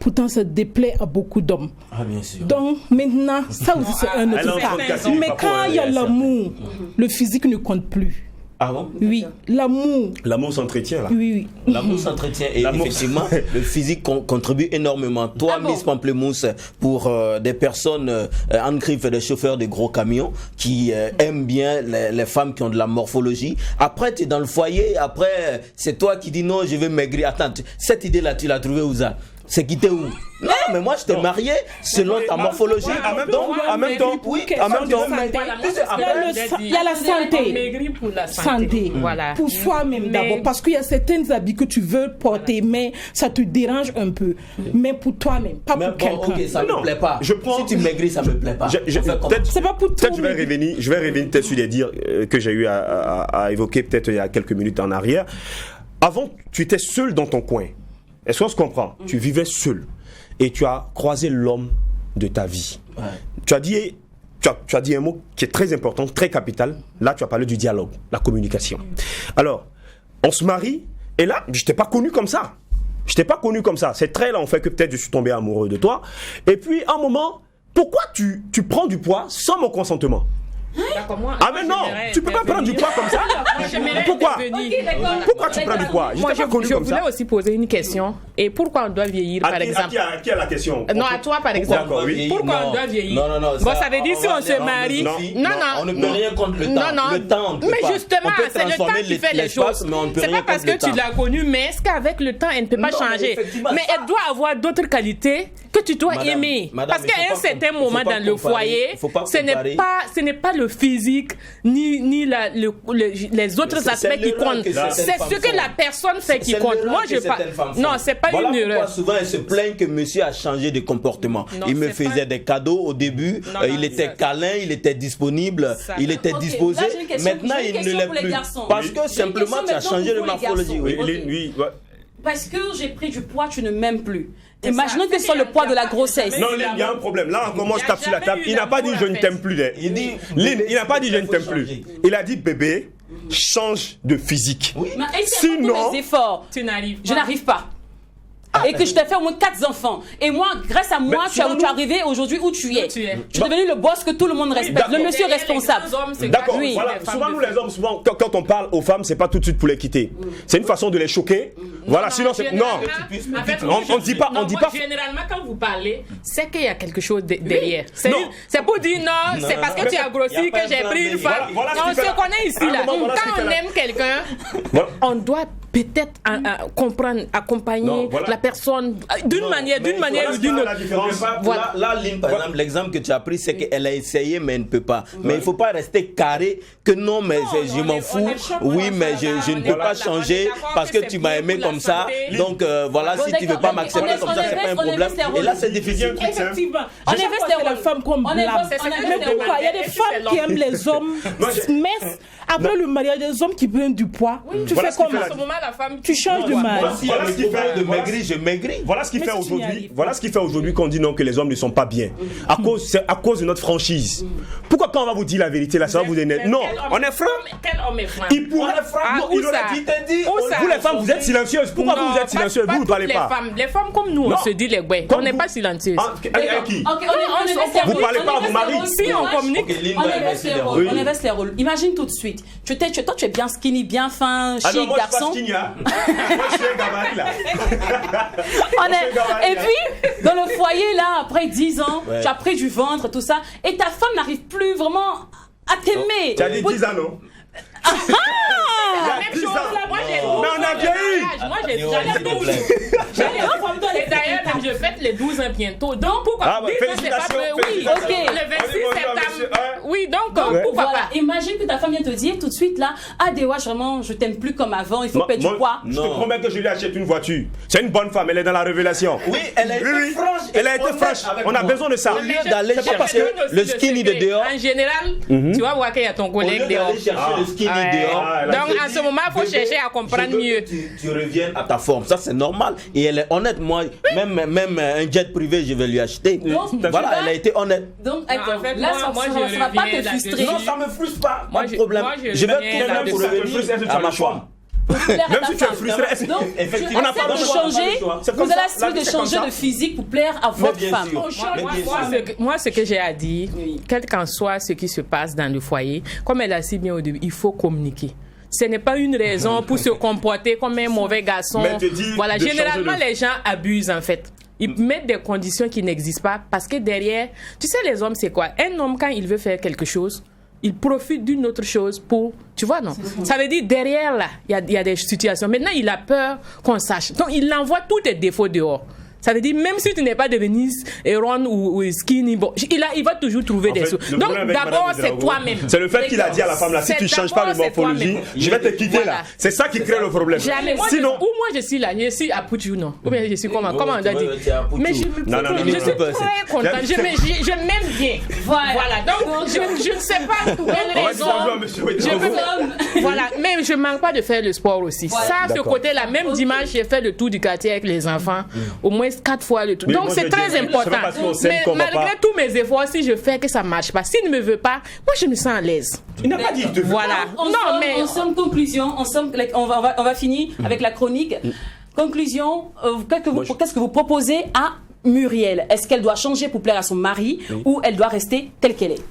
Pourtant, ça déplaît à beaucoup d'hommes. Ah, bien sûr. Donc, maintenant, ça aussi, c'est un autre cas. Mais quand il y a l'amour, le physique ne compte plus. Ah bon? Oui, l'amour. L'amour s'entretient là. Oui, oui. L'amour s'entretient et effectivement, le physique contribue énormément. Toi, Miss Pamplemousse, pour des personnes en griffe, des chauffeurs de gros camions qui aiment bien les femmes qui ont de la morphologie. Après, tu es dans le foyer, après, c'est toi qui dis non, je vais maigrir. Attends, cette idée-là, tu l'as trouvée où ça? C'est quitté où? Non, mais moi je t'ai marié selon ta morphologie. En même temps, oui, en même temps. Il y a la santé. Pour la santé. Voilà. Pour soi-même d'abord. Parce qu'il y a certains habits que tu veux porter, mais ça te dérange un peu. Mais pour toi-même, pas pour quelqu'un. Ok, ça me plaît pas. Si tu maigris, ça me plaît pas. C'est pas pour toi. Peut-être je vais revenir peut-être sur les dires que j'ai eu à évoquer peut-être il y a quelques minutes en arrière. Avant, tu étais seul dans ton coin. Est-ce qu'on se comprend? Tu vivais seul et tu as croisé l'homme de ta vie. Ouais. Tu as dit un mot qui est très important, très capital. Là, tu as parlé du dialogue, la communication. Alors, on se marie et là, je t'ai pas connu comme ça. Je t'ai pas connu comme ça. C'est très là, en fait, que peut-être je suis tombé amoureux de toi. Et puis, à un moment, pourquoi tu prends du poids sans mon consentement? Moi, ah mais non, tu peux pas prendre du poids comme ça. pourquoi Voilà. Pourquoi tu prends du poids? Moi, J'étais pas connu je comme voulais ça. aussi poser une question. Et pourquoi on doit vieillir, par exemple? Qui a la question? Non, à toi, par exemple. D'accord, oui. Pourquoi Non. on doit vieillir? Non. Bon, ça veut dire si on se marie. Non, on ne peut rien contre le temps. Non. Le temps, on peut Mais pas. justement, On peut c'est le temps transformer qui fait les l'espace, choses. mais on ne peut C'est rien pas parce contre que le tu temps. l'as connue, mais est-ce qu'avec le temps, elle ne peut pas Non, mais changer? effectivement, Mais ça- elle doit avoir d'autres qualités que tu dois Madame, aimer. madame, Parce il faut qu'à un pas certain faut moment pas dans le comparer, foyer, il faut pas ce comparer. n'est pas le physique ni les autres C'est aspects qui l'erreur comptent. que certaines C'est femmes ce que font. la personne fait qui C'est compte. l'erreur Moi, que je pas. certaines femmes font. Non, c'est pas Voilà une pourquoi erreur. souvent elle se plaint que monsieur a changé de comportement. Non, Il me c'est faisait pas- des cadeaux au début, Non, il était ça- câlin, il était disponible, Ça- il était Ok, disposé. là, j'ai une question- Maintenant, j'ai une il ne question l'est pour les plus. garçons. Parce Oui. que J'ai une simplement question tu as maintenant changé de pour les morphologie. garçons. Oui. Oui, ouais. Parce que j'ai pris du poids, tu ne m'aimes plus. C'est Imaginons ça. que ce soit le poids de la grossesse. Non, Lynn, il y a un problème. Là, on commence Il y a tape sur la jamais table. eu Il n'a pas dit d'amour, je en ne fait. t'aime plus. Il dit Lynn, il n'a pas dit je ne faut t'aime plus. changer. Il a dit bébé, change de physique. Mais essaie de faire tous mes efforts. Tu n'arrives Je pas. n'arrive pas. Et que je t'ai fait au moins 4 enfants. Et moi, grâce à moi, Mais tu es souvent, arrivé aujourd'hui où tu es. tu es. Tu es devenu le boss que tout le monde respecte, le monsieur responsable. D'accord, voilà. Souvent, nous les hommes, souvent, quand on parle aux femmes, c'est pas tout de suite pour les quitter. C'est une façon de les choquer. Voilà, sinon c'est. Non. En fait, On dit pas. non, On dit moi, pas. Généralement, quand vous parlez, c'est qu'il y a quelque chose derrière. C'est Non. c'est pour dire non, c'est parce que Mais tu as ça- grossi y a que pas j'ai un pris plan une B. femme. Voilà ce On qui fait se la- connaît ici À un là. moment, voilà ce qui Quand fait on la- aime quelqu'un, Voilà. on doit peut-être comprendre, accompagner Non, voilà. la personne d'une manière voilà ou ce qui d'une fait autre. la différence. Voilà. Là, Lynn, par exemple, l'exemple que tu as pris, c'est qu'elle a essayé, mais elle ne peut pas. Mais il ne faut pas rester carré que non, mais je m'en fous. Oui, mais je ne peux pas changer parce que tu m'as aimé comme ça. Donc voilà, si tu ne veux pas m'accepter comme ça, c'est pas un problème. Et là, c'est difficile. Effectivement. On Je sais inverse pas les que la rôles. femme comme On blâme. inverse- c'est ça que on Mais inverse les pourquoi il y a rôles. des femmes qui aiment les hommes minces. Après le mariage, des hommes qui prennent du poids. Tu Voilà fais ce qui comment fait À ce moment, la femme. Tu changes de mari. Moi, s'il y a Voilà un ce qui fait- problème de voilà- maigrir, je maigris. Voilà ce qui Mais fait si tu n'y aujourd'hui. arrives Voilà ce qui fait aujourd'hui qu'on dit non que les hommes ne sont pas bien. C'est à cause de notre franchise. Pourquoi quand on va vous dire la vérité là, ça va vous énerver? Non, on est franc. Quel homme est franc? Il pourrait. Ah, Non, où il aurait ça? dit. Où ça? Vous les femmes, vous êtes silencieuses. Pourquoi Non, vous êtes silencieuses? Vous ne toutes parlez les pas. femmes. Les femmes comme nous, on Non. se dit les gouets. Comme On n'est vous. pas silencieuses. Avec qui? Ok, on inverse les Vous rôles. parlez pas à vos maris. Si on communique. Ok, Lynn On va inverse inverser les les rôles. rôles. On inverse les rôles. Imagine tout de suite. Toi, tu es bien skinny, bien fin, Ah non, chic, moi je suis pas garçon. skinny, hein. Moi je suis un gabarit là. Et puis, dans le foyer, là, après 10 ans, Ouais. tu as pris du ventre, tout ça, et ta femme n'arrive plus vraiment à t'aimer. Tu as dit 10 ans, non? La même 10 chose. ans. Moi, j'ai Mais on a vieilli. Moi, j'ai S'il te 12. plaît. Et d'ailleurs, même je fête les 12 ans bientôt. Donc, pourquoi Ah, bah, 10 ans, c'est pas félicitations, peu. Oui, félicitations. ok. Le 26 Bonjour, monsieur, septembre. hein. Oui, donc, Donc, pourquoi voilà. pas? Imagine que ta femme vient te dire tout de suite là, ah Dewa, vraiment, je t'aime plus comme avant, il faut perdre du poids. Je te promets que je lui achète une voiture. C'est une bonne femme, elle est dans la révélation. Oui, elle a été franche. Elle a été franche. On a besoin de ça. Au lieu d'aller Je te chercher donne aussi le skinny de secret. dehors. En général, tu vas voir qu'il y a ton Au collègue lieu dehors. d'aller chercher le skinny Ouais. dehors. Donc, je en dis, ce moment, il faut bébé, chercher à comprendre je veux mieux. que tu reviennes à ta forme. Ça, c'est normal. Et elle est honnête. Moi, même un jet privé, je vais lui acheter. Donc, Voilà, tu vas- elle a été honnête. Donc, Non, attends, en fait, là, moi, ça je ne va pas reviens te là-dessus. frustrer. Non, ça me frustre pas. Moi, Pas de je- problème. moi, je Je vais reviens tout faire là-dessus. pour Ça te revenir frustre, est-ce que tu à as ma le choix? forme. Plaire à Même ta si tu es femme. frustré, est-ce que- Donc, Effectivement, on n'a pas essaie le de choix, on n'a pas changer. le choix. C'est Vous comme allez ça, essayer la vie, de c'est comme changer ça. de physique pour plaire à votre bien femme. sûr. Mais bien sûr. Moi, ce que j'ai à dire, quel qu'en soit ce qui se passe dans le foyer, comme elle a si bien au début, il faut communiquer. Ce n'est pas une raison pour se comporter comme un mauvais garçon. Mais te dire Voilà, de changer généralement, de- les gens abusent en fait. Ils mettent des conditions qui n'existent pas parce que derrière, tu sais, les hommes, c'est quoi? Un homme, quand il veut faire quelque chose, il profite d'une autre chose pour... Tu vois, non? Ça veut dire, derrière, là, il y a des situations. Maintenant, il a peur qu'on sache. Donc, il envoie tous tes défauts dehors. Ça veut dire, même si tu n'es pas devenu rond ou skinny, bon, il va toujours trouver En des fait, choses. le Donc, problème avec d'abord, Madame c'est Ouedraogo, toi-même. C'est le fait qu'il a dit à la femme là, si C'est tu changes pas de d'abord, c'est morphologie, toi-même. je vais te quitter Voilà. là. C'est ça qui crée le problème. Jamais. Moi, Sinon, ou moi, je suis là, je suis à Poutou, non? Ou bien je suis comment on doit dire? tu es à Poutou. Mais je, Non, non, non, je non, suis non. très contente. Je m'aime bien. Voilà. Donc, je ne sais pas pour quelle on va raison. dire bonjour à monsieur Je Ouedraogo. veux- Voilà, mais je manque pas de faire le sport aussi. Ça, ce D'accord. côté-là, même dimanche, j'ai fait le tour du quartier avec les enfants, au moins 4 fois le tour. Mais Donc moi, c'est je très dis, important. c'est pas parce qu'on s'aime Mais qu'on va malgré pas- tous mes efforts, si je fais que ça marche pas, s'il ne me veut pas, moi je me sens à l'aise. Il n'a pas dit, il te veut. Voilà. Non, mais En somme, conclusion, on va finir avec la chronique. Conclusion, qu'est-ce que vous proposez à Muriel? Est-ce qu'elle doit changer pour plaire à son mari ou elle doit rester telle qu'elle est?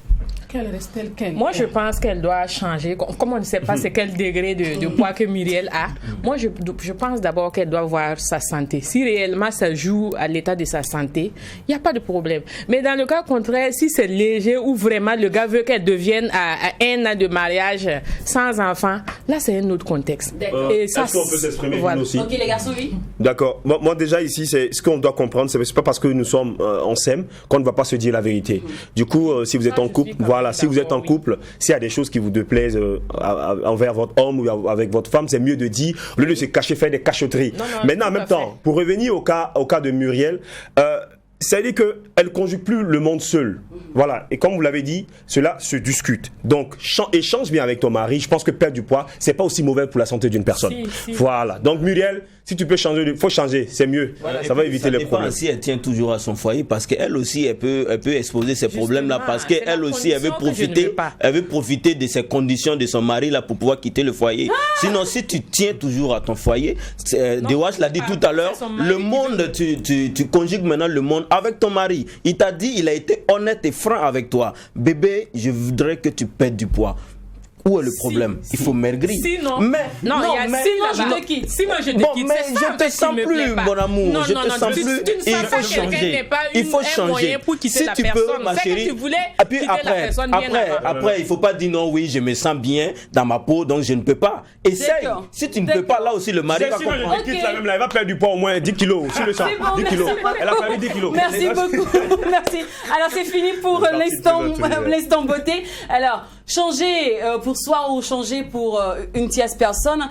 Qu'elle reste telle qu'elle. Moi, je pense qu'elle doit changer. Comme on ne sait pas c'est quel degré de poids que Muriel a, moi, je pense d'abord qu'elle doit voir sa santé. Si réellement ça joue à l'état de sa santé, il n'y a pas de problème. Mais dans le cas contraire, si c'est léger ou vraiment le gars veut qu'elle devienne à 1 an de mariage sans enfant, là, c'est un autre contexte. Et ça, est-ce qu'on peut s'exprimer nous aussi? Ok, les garçons, oui. D'accord. Moi, déjà, ici, c'est ce qu'on doit comprendre. C'est pas parce que nous sommes en SEM qu'on ne va pas se dire la vérité. Du coup, si vous êtes en couple, voilà, si vous êtes en couple, s'il y a des choses qui vous déplaisent envers votre homme ou avec votre femme, c'est mieux de dire, au lieu de se cacher, faire des cachotteries. Maintenant, en même temps, pour revenir au cas de Muriel, c'est-à-dire qu'elle ne conjugue plus le monde seul. Voilà. Et comme vous l'avez dit, cela se discute. Donc, échange bien avec ton mari. Je pense que perdre du poids, c'est pas aussi mauvais pour la santé d'une personne. Si. Voilà. Donc, Muriel, si tu peux changer, faut changer. C'est mieux. Voilà. Ça va éviter les problèmes. Si elle tient toujours à son foyer, parce qu'elle aussi, elle peut exposer ces problèmes-là, parce qu'elle aussi, elle veut profiter de ces conditions de son mari là pour pouvoir quitter le foyer. Sinon, si tu tiens toujours à ton foyer, Dewash l'a dit tout à l'heure, le monde, tu conjugues maintenant le monde avec ton mari. Il t'a dit, il a été honnête et franc avec toi. Bébé, je voudrais que tu perdes du poids. Où est le problème? Il faut maigrir. Sinon, sinon je te quitte. Sinon, je te quitte. Mais je te sens plus, mon amour. Non, je te sens plus. Il faut changer. Il faut changer. Si tu peux, ma chérie. Et puis après, il faut pas dire non, oui, je me sens bien dans ma peau, donc je ne peux pas. Essaye. Si tu ne peux pas, là aussi, le mari va comprendre. Je quitte la même là, elle va perdre du poids au moins 10 kilos sur le champ. 10 kilos. Elle a perdu 10 kilos. Merci beaucoup. Merci. Alors, c'est fini pour l'instant beauté. Alors, changer pour soi ou changer pour une tierce personne,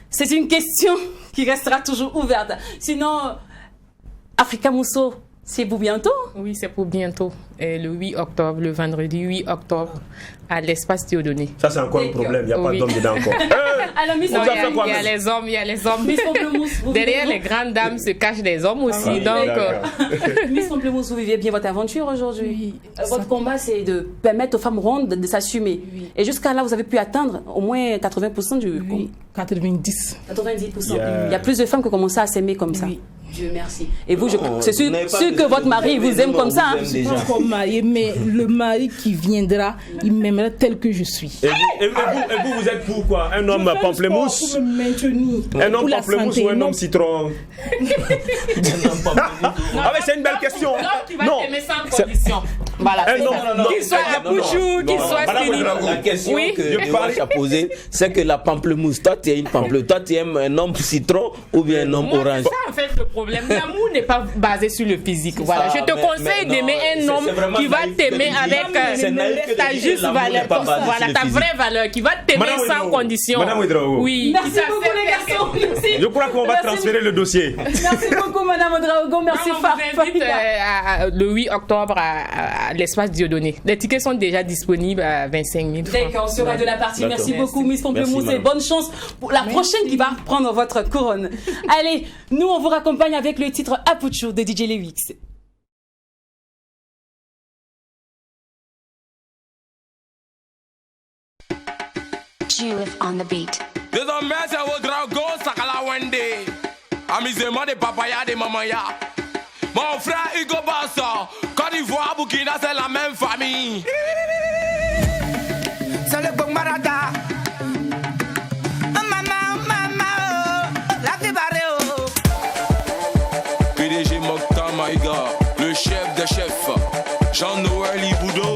c'est une question qui restera toujours ouverte. Sinon, Africa Mousso, c'est pour bientôt? Oui, c'est pour bientôt. Et le 8 octobre, le vendredi 8 octobre, à l'espace Dieudonné. Ça, c'est encore un problème. Il n'y a pas d'hommes dedans encore. Il y a les hommes, il y a les hommes. Derrière les grandes dames se cachent des hommes aussi. Miss Pamplemousse, vous vivez bien votre aventure aujourd'hui. Votre combat, c'est de permettre aux femmes rondes de s'assumer. Et jusqu'à là, vous avez pu atteindre au moins 80% du... Oui, 90%. 90%. Il y a plus de femmes qui ont commencé à s'aimer comme ça. Dieu merci. Et vous, c'est sûr que votre mari vous aime comme ça. Je ne suis pas encore mariée, mais le mari qui viendra, il m'aimera tel que je suis. Et vous êtes pour quoi? Un homme pamplemousse? Pour me maintenir. Un homme pamplemousse ou un homme citron? Ah mais c'est une belle question. L'homme qui va t'aimer sans condition. Voilà. Qu'il soit à Bouchou, qu'il soit fini. La question que Dewash a posée, c'est que la pamplemousse, toi tu es une pamplemousse, toi tu aimes un homme citron ou bien un homme orange? C'est ça en fait le problème. L'amour n'est pas basé sur le physique. Voilà. Je te conseille d'aimer un homme qui va t'aimer avec ta juste valeur. Voilà, ta vraie valeur, qui va t'aimer sans condition. Madame Ouedraogo. Oui. Merci beaucoup les garçons. Merci. Je crois qu'on va transférer le dossier. Merci beaucoup Madame Ouedraogo. Merci Farfalla. Le 8 octobre à l'espace Dieudonné. Les tickets sont déjà disponibles à 25 000 francs. D'accord, on sera de la partie. Merci beaucoup Miss Pamplemousse et bonne chance pour la prochaine qui va prendre votre couronne. Allez, nous on vous raccompagne avec le titre Apuchu de DJ Lewix. Juve on the beat. Des hommes c'est au dragon, sakala wende. Amusement de papaya de mamaya. Mon frère Hugo Bassa, Côte d'Ivoire, Burkina, c'est la même famille. C'est le bon marada. PDG Mokhtar Maïga, le chef des chefs, Jean-Noël Iboudo.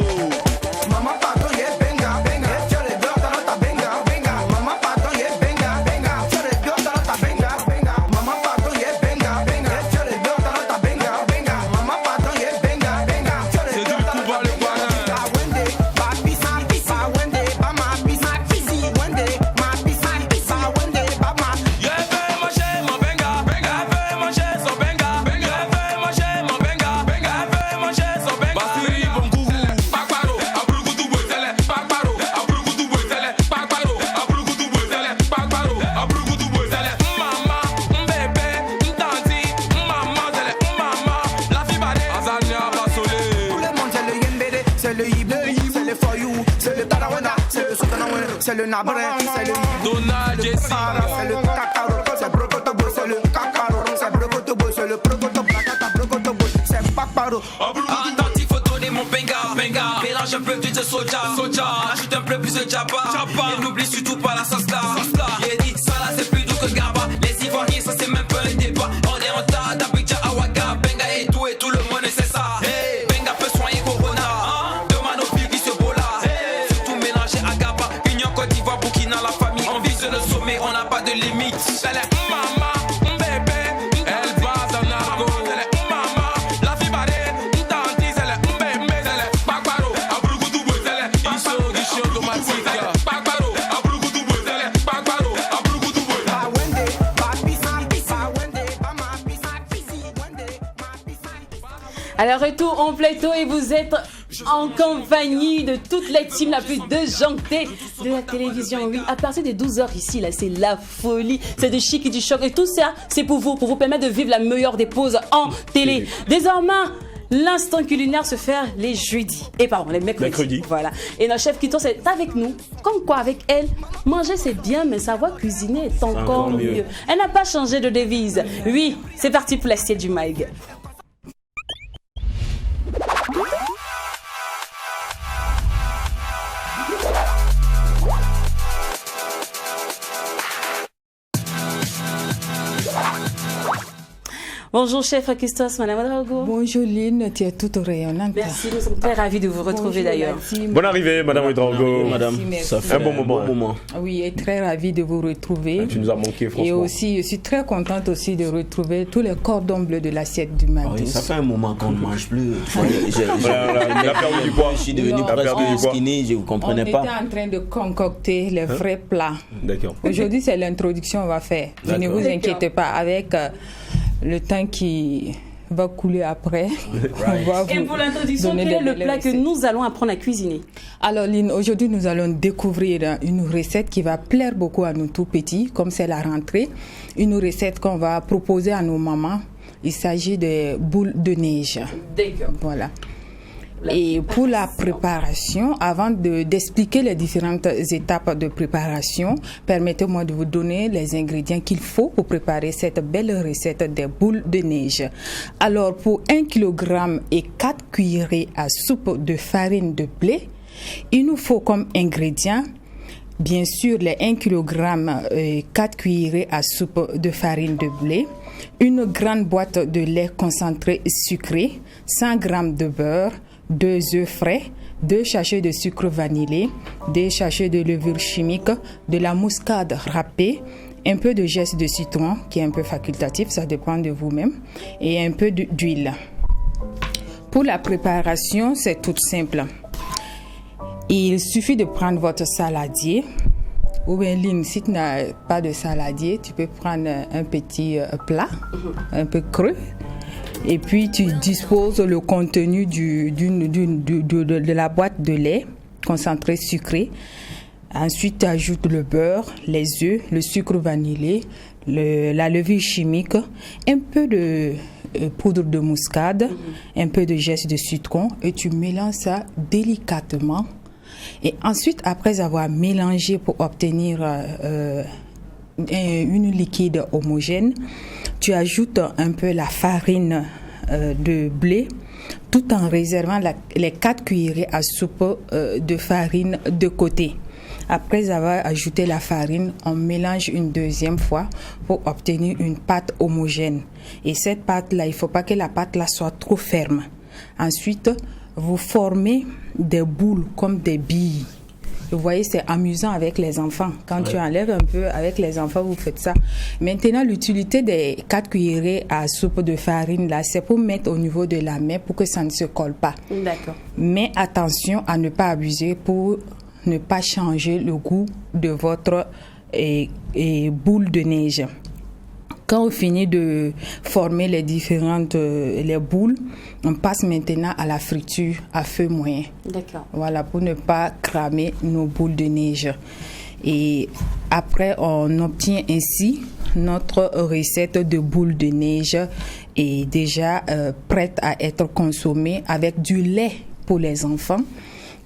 Maman pardon, yeah, benga, benga. Tu les deux dans ta benga, benga. Maman pardon, yeah, benga, benga. Tu les deux dans ta benga, benga. Maman pardon, yeah, benga, benga. Tu les deux dans ta benga, benga. Maman pardon, yeah, benga, benga. Tu les deux dans ta benga. Wende, ma pisa, pisa, wende, ba ma pisa, pisi, wende, ma pisa, pisa, wende, ba ma. Yeah, fais manger mon benga, benga, fais manger son benga, benga, fais manger mon benga, benga, fais manger son benga. Basiri bon gougou, pakparo, abrugutu boitele, pakparo, abrugutu boitele, pakparo, abrugutu boitele, pakparo, abrugutu boitele. Mama, bébé, tanti, mama, tele, mama, la fibare, azania basole. Tout le monde c'est le yembede, c'est le hibou, c'est le foyou, c'est le tarawanda, c'est le sotanawe, c'est le nabrin, c'est le Donald Jessica, c'est le kakaro, c'est brokotobo, c'est le kakaro, c'est brokotobo, c'est le brokotobo, c'est brokotobo, c'est pakparo. Attends, il faut donner mon benga, benga. Mélange un peu plus de soja. Ajoute un peu plus de jabba. Et n'oublie surtout pas la sauce là. Et dit ça là c'est plus doux que Garba. Les Ivoiriens ça c'est même pas un débat. On est en tas d'Abidjan à Ouaga. Benga et tout le monde sait ça. Benga peut soigner Corona. Demande aux filles qui se bola. Surtout mélanger à Gaba. Union Côte d'Ivoire, Burkina, la famille. On vise le sommet, on n'a pas de limite. Elle est maman, bébé. Elle va dans l'argot. Elle est maman, la vie barrée. Tandis elle est bébé. Elle est Bakbaro, Abrugoudou. Elle est Iso, guichet automatique. Bakbaro, Abrugoudou. Elle est Bakbaro, Abrugoudou. Alors, retour en plateau et vous êtes en compagnie de toute la team la plus déjantée de la télévision. Oui, à partir de 12h ici, là, c'est la folie. C'est du chic et du choc. Et tout ça, c'est pour vous permettre de vivre la meilleure des pauses en télé. Désormais, l'instant culinaire se fait les jeudis. Et pardon, les mercredis. Voilà. Et notre chef Quito, c'est avec nous. Comme quoi, avec elle, manger c'est bien, mais savoir cuisiner est encore mieux. Elle n'a pas changé de devise. Oui, c'est parti pour l'assiette du Maïg. Bonjour chef Christos, madame Drago. Bonjour Lynn, tu es toute rayonnante. Merci, nous sommes très ravis de vous retrouver d'ailleurs. Bonne arrivée, madame Drago. Madame, ça fait un bon moment. Oui, et très ravie de vous retrouver. Tu nous as manqué, franchement. Et aussi, je suis très contente aussi de retrouver tous les cordons bleus de l'assiette du matin. Oui, ça fait un moment qu'on ne mange plus. Il a perdu du poids. Je suis devenu presque skinny, je ne vous comprenais pas. On était en train de concocter les vrais plats. D'accord. Aujourd'hui, c'est l'introduction qu'on va faire. Ne vous inquiétez pas, avec le temps qui va couler après. Et pour l'introduction, quel est le plat que nous allons apprendre à cuisiner? Alors Lynn, aujourd'hui nous allons découvrir une recette qui va plaire beaucoup à nous tout petits, comme c'est la rentrée. Une recette qu'on va proposer à nos mamans. Il s'agit de boules de neige. D'accord. Voilà. Et pour la préparation, avant d'expliquer les différentes étapes de préparation, permettez-moi de vous donner les ingrédients qu'il faut pour préparer cette belle recette des boules de neige. Alors, pour 1 kg et 4 cuillerées à soupe de farine de blé, il nous faut comme ingrédients, bien sûr, les 1 kg et 4 cuillerées à soupe de farine de blé, une grande boîte de lait concentré sucré, 100 g de beurre, 2 œufs frais, 2 sachets de sucre vanillé, 2 sachets de levure chimique, de la muscade râpée, un peu de zeste de citron qui est un peu facultatif, ça dépend de vous-même, et un peu d'huile. Pour la préparation, c'est tout simple. Il suffit de prendre votre saladier, ou bien Lynn, si tu n'as pas de saladier, tu peux prendre un petit plat, un peu creux. Et puis tu disposes le contenu de la boîte de lait concentré sucré. Ensuite, tu ajoutes le beurre, les œufs, le sucre vanillé, la levure chimique, un peu de poudre de muscade, un peu de zeste de citron et tu mélanges ça délicatement. Et ensuite, après avoir mélangé pour obtenir une liquide homogène, tu ajoutes un peu la farine de blé tout en réservant les 4 cuillerées à soupe de farine de côté. Après avoir ajouté la farine, on mélange une deuxième fois pour obtenir une pâte homogène. Et cette pâte-là, il ne faut pas que la pâte-là soit trop ferme. Ensuite, vous formez des boules comme des billes. Vous voyez, c'est amusant avec les enfants. Quand tu enlèves un peu avec les enfants, vous faites ça. Maintenant, l'utilité des 4 cuillerées à soupe de farine, là, c'est pour mettre au niveau de la main pour que ça ne se colle pas. D'accord. Mais attention à ne pas abuser pour ne pas changer le goût de votre boule de neige. Quand on finit de former les différentes les boules, on passe maintenant à la friture à feu moyen. D'accord. Voilà, pour ne pas cramer nos boules de neige. Et après, on obtient ainsi notre recette de boules de neige est déjà prête à être consommée avec du lait pour les enfants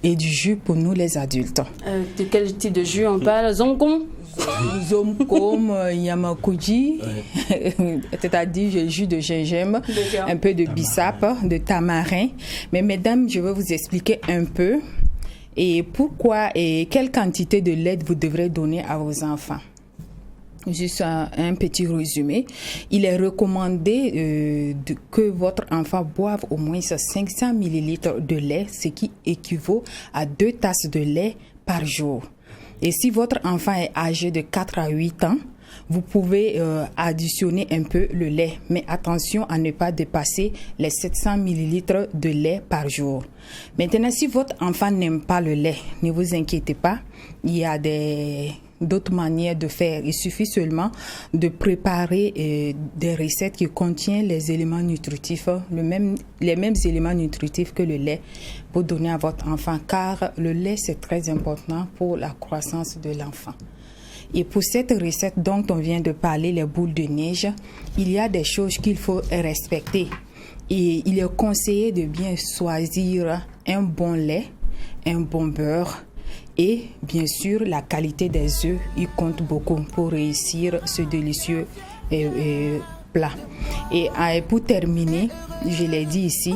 et du jus pour nous les adultes. De quel type de jus on parle? Zonkom? Zomkom, Yamakuji, c'est-à-dire jus de gingembre, un peu de bissap, de tamarin. Mais mesdames, je vais vous expliquer un peu Et pourquoi et quelle quantité de lait vous devrez donner à vos enfants? Juste un petit résumé. Il est recommandé que votre enfant boive au moins 500 ml de lait, ce qui équivaut à 2 tasses de lait par jour. Et si votre enfant est âgé de 4 à 8 ans, vous pouvez additionner un peu le lait, mais attention à ne pas dépasser les 700 ml de lait par jour. Maintenant, si votre enfant n'aime pas le lait, ne vous inquiétez pas, il y a d'autres manières de faire. Il suffit seulement de préparer des recettes qui contiennent les éléments nutritifs, les mêmes éléments nutritifs que le lait pour donner à votre enfant, car le lait c'est très important pour la croissance de l'enfant. Et pour cette recette dont on vient de parler, les boules de neige, il y a des choses qu'il faut respecter. Et il est conseillé de bien choisir un bon lait, un bon beurre, et bien sûr, la qualité des œufs, il compte beaucoup pour réussir ce délicieux plat. Et pour terminer, je l'ai dit ici,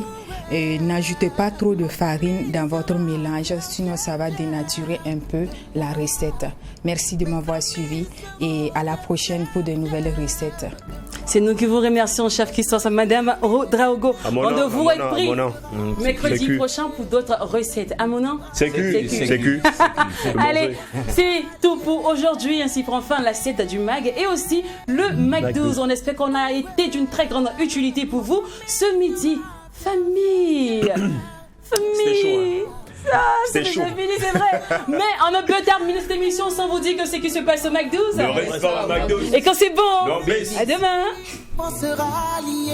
n'ajoutez pas trop de farine dans votre mélange, sinon ça va dénaturer un peu la recette. Merci de m'avoir suivi et à la prochaine pour de nouvelles recettes. C'est nous qui vous remercions, chef Christos, Madame Draogo. On doit vous être pris mercredi prochain pour d'autres recettes. À mon nom, c'est Q. Allez, c'est tout pour aujourd'hui. Ainsi prend fin l'assiette du MAG et aussi le MAG 12. On espère qu'on a été d'une très grande utilité pour vous ce midi. Famille. C'était chaud, hein. C'est déjà fini, c'est vrai. Mais on ne peut terminer cette émission sans vous dire que c'est qui se passe au MAG 12. Ne reste pas au MAG 12. Et quand c'est bon, à demain. On sera ralliés.